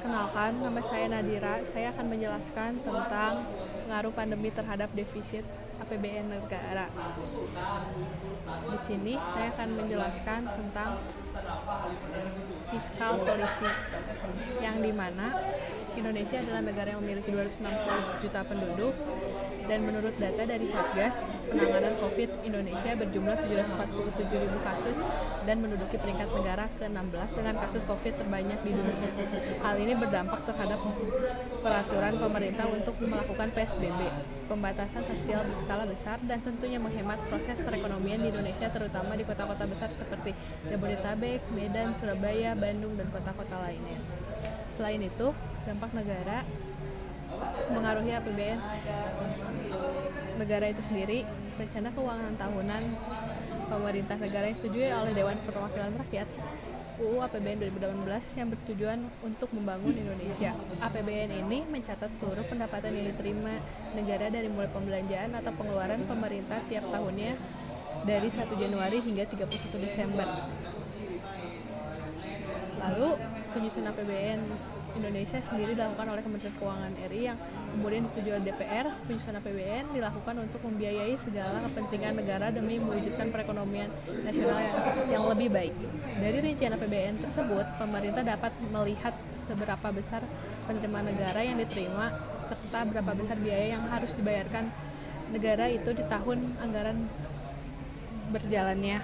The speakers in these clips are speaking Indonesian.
Kenalkan, nama saya Nadira. Saya akan menjelaskan tentang pengaruh pandemi terhadap defisit APBN negara. Di sini saya akan menjelaskan tentang fiskal policy, yang dimana Indonesia adalah negara yang memiliki 260 juta penduduk, dan menurut data dari Satgas Penanganan COVID, Indonesia berjumlah 747.000 kasus dan menduduki peringkat negara ke-16 dengan kasus COVID terbanyak di dunia. Hal ini berdampak terhadap peraturan pemerintah untuk melakukan PSBB, pembatasan sosial berskala besar, dan tentunya menghemat proses perekonomian di Indonesia, terutama di kota-kota besar seperti Jabodetabek, Medan, Surabaya, Bandung, dan kota-kota lainnya. Selain itu, dampak negara mengaruhi APBN negara itu sendiri. Rencana keuangan tahunan pemerintah negara yang disetujui oleh Dewan Perwakilan Rakyat UU APBN 2018 yang bertujuan untuk membangun Indonesia. APBN ini mencatat seluruh pendapatan yang diterima negara dari mulai pembelanjaan atau pengeluaran pemerintah tiap tahunnya dari 1 Januari hingga 31 Desember. Lalu penyusunan APBN Indonesia sendiri dilakukan oleh Kementerian Keuangan RI yang kemudian disetujui oleh DPR. Penyusunan APBN dilakukan untuk membiayai segala kepentingan negara demi mewujudkan perekonomian nasional yang lebih baik. Dari rincian APBN tersebut, pemerintah dapat melihat seberapa besar penerimaan negara yang diterima serta berapa besar biaya yang harus dibayarkan negara itu di tahun anggaran berjalannya.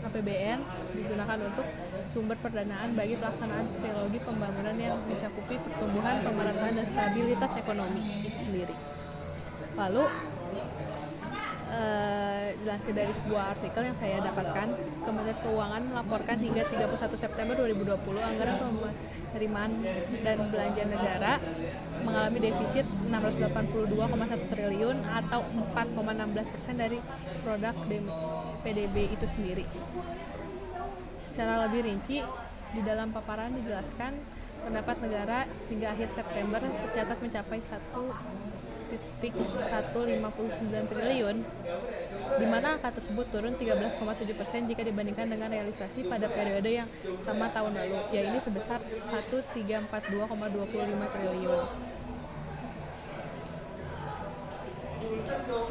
APBN digunakan untuk sumber pendanaan bagi pelaksanaan trilogi pembangunan yang mencakupi pertumbuhan, pemerataan, dan stabilitas ekonomi itu sendiri. Lalu dilansir dari sebuah artikel yang saya dapatkan, Kementerian Keuangan melaporkan hingga 31 September 2020 anggaran penerimaan dan belanja negara mengalami defisit 682,1 triliun atau 4,16% dari produk PDB itu sendiri. Secara lebih rinci, di dalam paparan dijelaskan pendapat negara hingga akhir September tercatat mencapai 1,159 triliun, di mana angka tersebut turun 13,7% jika dibandingkan dengan realisasi pada periode yang sama tahun lalu, yaitu sebesar 1.342,25 triliun.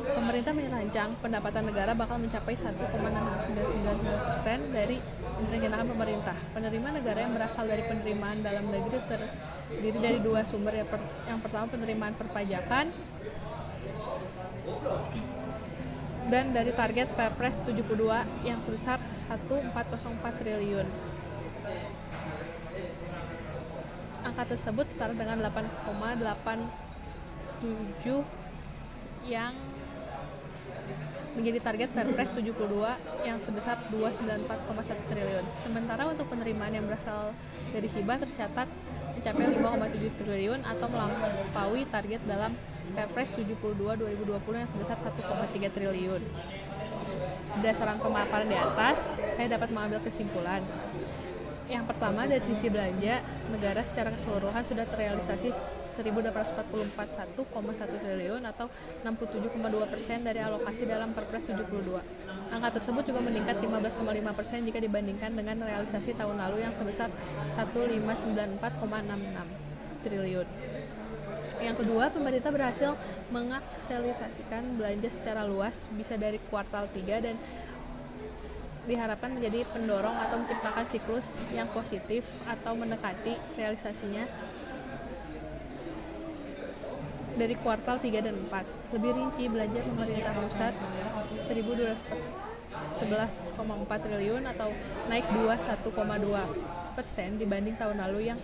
Pemerintah merancang pendapatan negara bakal mencapai 1,699% dari rencanakan pemerintah. Penerimaan negara yang berasal dari penerimaan dalam negeri terdiri dari dua sumber. Yang pertama penerimaan perpajakan dan dari target Perpres 72 yang sebesar 1.404 triliun. Angka tersebut setara dengan 8,87 yang menjadi target Perpres 72 yang sebesar 294,1 triliun. Sementara untuk penerimaan yang berasal dari hibah tercatat mencapai 5,7 triliun atau melampaui target dalam Perpres 72 2020 yang sebesar 1,3 triliun. Berdasarkan pemaparan di atas, saya dapat mengambil kesimpulan. Yang pertama, dari sisi belanja, negara secara keseluruhan sudah terrealisasi 1.841,1 triliun atau 67,2% dari alokasi dalam Perpres 72. Angka tersebut juga meningkat 15,5% jika dibandingkan dengan realisasi tahun lalu yang sebesar 1.594,66 triliun. Yang kedua, pemerintah berhasil mengakselerasikan belanja secara luas bisa dari kuartal 3 dan diharapkan menjadi pendorong atau menciptakan siklus yang positif atau mendekati realisasinya dari kuartal 3 dan 4. Lebih rinci, belanja pemerintah pusat 1.211,4 triliun atau naik 21,2% dibanding tahun lalu yang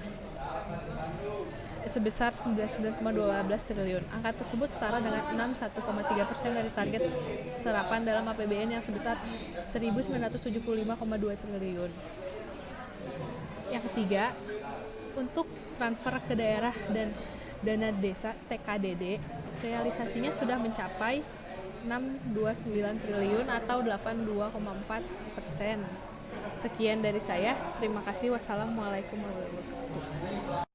sebesar 99,12 triliun. Angka tersebut setara dengan 61,3% dari target serapan dalam APBN yang sebesar 1.975,2 triliun. Yang ketiga, untuk transfer ke daerah dan dana desa TKDD, realisasinya sudah mencapai 629 triliun atau 82,4%. Sekian dari saya. Terima kasih. Wassalamualaikum warahmatullahi wabarakatuh.